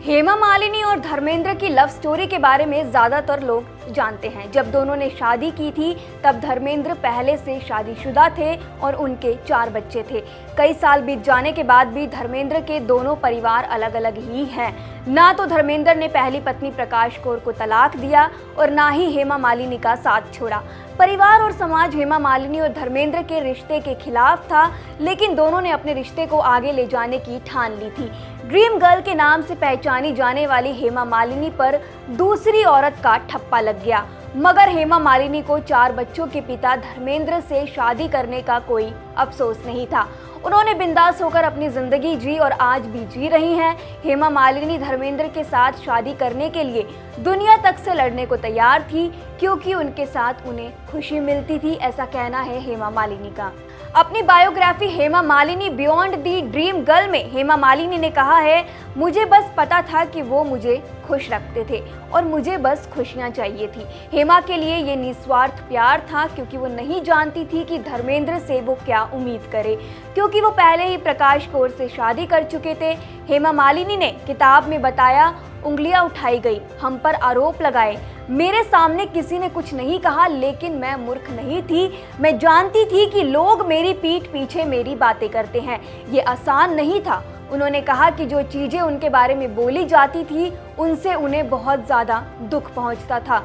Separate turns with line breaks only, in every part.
हेमा मालिनी और धर्मेंद्र की love story के बारे में ज्यादातर लोग जानते हैं। जब दोनों ने शादी की थी तब धर्मेंद्र पहले से शादीशुदा थे और उनके 4 बच्चे थे। कई साल बीत जाने के बाद भी धर्मेंद्र के दोनों परिवार अलग अलग ही हैं। ना तो धर्मेंद्र ने पहली पत्नी प्रकाश कौर को तलाक दिया और ना ही हेमा मालिनी का साथ छोड़ा। परिवार और समाज हेमा मालिनी और धर्मेंद्र के रिश्ते के खिलाफ था, लेकिन दोनों ने अपने रिश्ते को आगे ले जाने की ठान ली थी। ड्रीम गर्ल के नाम से पहचानी जाने वाली हेमा मालिनी पर दूसरी औरत का ठप्पा लग गया, मगर हेमा मालिनी को 4 बच्चों के पिता धर्मेंद्र से शादी करने का कोई अफसोस नहीं था। उन्होंने बिंदास होकर अपनी जिंदगी जी और आज भी जी रही हैं। हेमा मालिनी धर्मेंद्र के साथ शादी करने के लिए दुनिया तक से लड़ने को तैयार थी, क्योंकि उनके साथ उन्हें खुशी मिलती थी, ऐसा कहना है हेमा मालिनी का। अपनी biography Hema Malini beyond the dream girl में हेमा मालिनी ने कहा है, मुझे बस पता था कि वो मुझे खुश रखते थे और मुझे बस खुशियां चाहिए थी। हेमा के लिए ये निस्वार्थ प्यार था, क्योंकि वो नहीं जानती थी कि धर्मेंद्र से वो क्या उम्मीद करे, क्योंकि वो पहले ही प्रकाश कौर से शादी कर चुके थे। हेमा मालिनी ने किताब में बताया, उंगलियां उठाई गई, हम पर आरोप लगाए, मेरे सामने किसी ने कुछ नहीं कहा, लेकिन मैं मूर्ख नहीं थी। मैं जानती थी कि लोग मेरी पीठ पीछे मेरी बातें करते हैं। ये आसान नहीं था। उन्होंने कहा कि जो चीजें उनके बारे में बोली जाती थी उनसे उन्हें बहुत ज्यादा दुख पहुंचता था।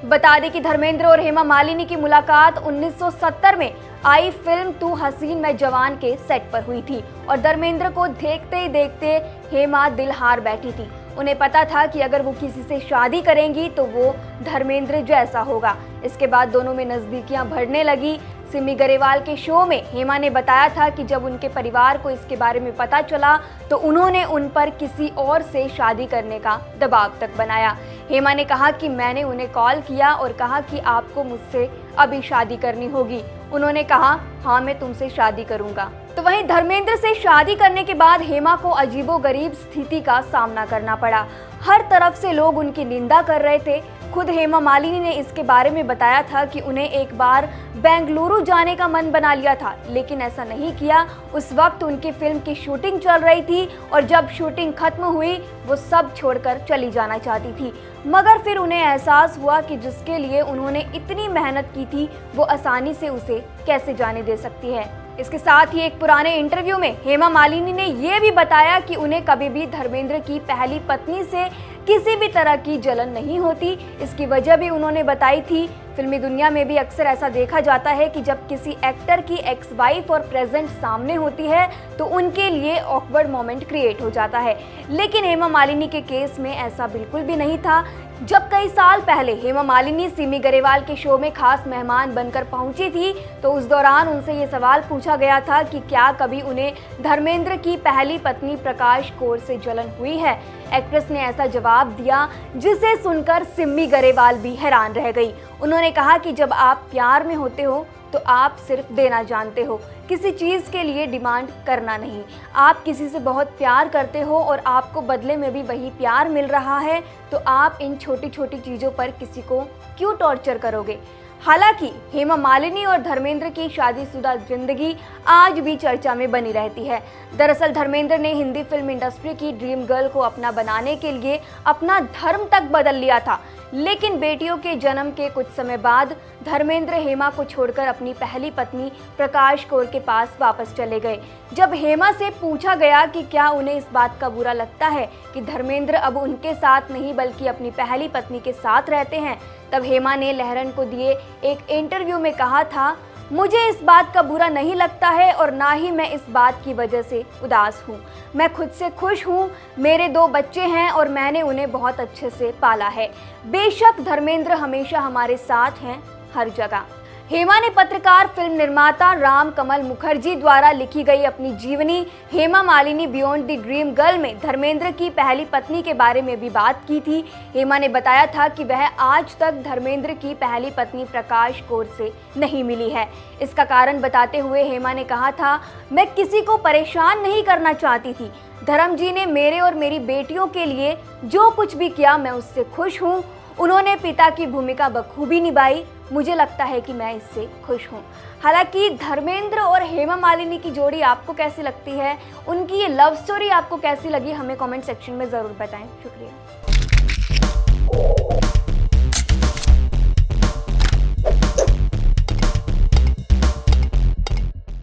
बता दें कि धर्मेंद्र और हेमा मालिनी की मुलाकात 1970 में आई फिल्म तू हसीन मैं जवान के सेट पर हुई थी और धर्मेंद्र को देखते ही देखते हेमा दिल हार बैठी थी। उन्हें पता था कि अगर वो किसी से शादी करेंगी तो वो धर्मेंद्र जैसा होगा। इसके बाद दोनों में नज़दीकियां बढ़ने लगी। सिमी गरेवाल के शो में हेमा ने बताया था कि जब उनके परिवार को इसके बारे में पता चला तो उन्होंने उन पर किसी और से शादी करने का दबाव तक बनाया। हेमा ने कहा कि मैंने उन्हें कॉल किया और कहा कि आपको मुझसे अभी शादी करनी होगी। उन्होंने कहा, हाँ मैं तुमसे शादी करूंगा। तो वहीं धर्मेंद्र से शादी करने के बाद हेमा को अजीबोगरीब स्थिति का सामना करना पड़ा। हर तरफ से लोग उनकी निंदा कर रहे थे। खुद हेमा मालिनी ने इसके बारे में बताया था कि उन्हें एक बार बेंगलुरु जाने का मन बना लिया था, लेकिन ऐसा नहीं किया। उस वक्त उनकी फिल्म की शूटिंग चल रही थी और जब शूटिंग खत्म हुई वो सब छोड़कर चली जाना चाहती थी, मगर फिर उन्हें एहसास हुआ कि जिसके लिए उन्होंने इतनी मेहनत की थी वो आसानी से उसे कैसे जाने दे सकती है। इसके साथ ही एक पुराने इंटरव्यू में हेमा मालिनी ने यह भी बताया कि उन्हें कभी भी धर्मेंद्र की पहली पत्नी से किसी भी तरह की जलन नहीं होती। इसकी वजह भी उन्होंने बताई थी। फिल्मी दुनिया में भी अक्सर ऐसा देखा जाता है कि जब किसी एक्टर की एक्स वाइफ और प्रेजेंट सामने होती है तो उनके लिए ऑकवर्ड मोमेंट क्रिएट हो जाता है, लेकिन हेमा मालिनी के केस में ऐसा बिल्कुल भी नहीं था। जब कई साल पहले हेमा मालिनी सिमी गरेवाल के शो में खास मेहमान बनकर पहुंची थी तो उस दौरान उनसे ये सवाल पूछा गया था कि क्या कभी उन्हें धर्मेंद्र की पहली पत्नी प्रकाश कौर से जलन हुई है। एक्ट्रेस ने ऐसा जवाब दिया जिसे सुनकर सिमी गरेवाल भी हैरान रह गई। उन्होंने कहा कि जब आप प्यार में होते हो तो आप सिर्फ देना जानते हो, किसी चीज़ के लिए डिमांड करना नहीं। आप किसी से बहुत प्यार करते हो और आपको बदले में भी वही प्यार मिल रहा है, तो आप इन छोटी छोटी चीज़ों पर किसी को क्यों टॉर्चर करोगे। हालांकि हेमा मालिनी और धर्मेंद्र की शादीशुदा जिंदगी आज भी चर्चा में बनी रहती है। दरअसल धर्मेंद्र ने हिंदी फिल्म इंडस्ट्री की ड्रीम गर्ल को अपना बनाने के लिए अपना धर्म तक बदल लिया था, लेकिन बेटियों के जन्म के कुछ समय बाद धर्मेंद्र हेमा को छोड़कर अपनी पहली पत्नी प्रकाश कौर के पास वापस चले गए। जब हेमा से पूछा गया कि क्या उन्हें इस बात का बुरा लगता है कि धर्मेंद्र अब उनके साथ नहीं बल्कि अपनी पहली पत्नी के साथ रहते हैं, तब हेमा ने लहरन को दिए एक इंटरव्यू में कहा था, मुझे इस बात का बुरा नहीं लगता है और ना ही मैं इस बात की वजह से उदास हूँ। मैं खुद से खुश हूँ। मेरे 2 बच्चे हैं और मैंने उन्हें बहुत अच्छे से पाला है। बेशक धर्मेंद्र हमेशा हमारे साथ हैं हर जगह। हेमा ने पत्रकार, फिल्म निर्माता राम कमल मुखर्जी द्वारा लिखी गई अपनी जीवनी Hema Malini beyond the dream girl में धर्मेंद्र की पहली पत्नी के बारे में भी बात की थी। हेमा ने बताया था कि वह आज तक धर्मेंद्र की पहली पत्नी प्रकाश कौर से नहीं मिली है। इसका कारण बताते हुए हेमा ने कहा था, मैं किसी को परेशान नहीं करना चाहती थी। धर्म जी ने मेरे और मेरी बेटियों के लिए जो कुछ भी किया मैं उससे खुश हूँ। उन्होंने पिता की भूमिका बखूबी निभाई। मुझे लगता है कि मैं इससे खुश हूँ। हालांकि धर्मेंद्र और हेमा मालिनी की जोड़ी आपको कैसी लगती है, उनकी ये लव स्टोरी आपको कैसी लगी, हमें कमेंट सेक्शन में ज़रूर बताएं। शुक्रिया।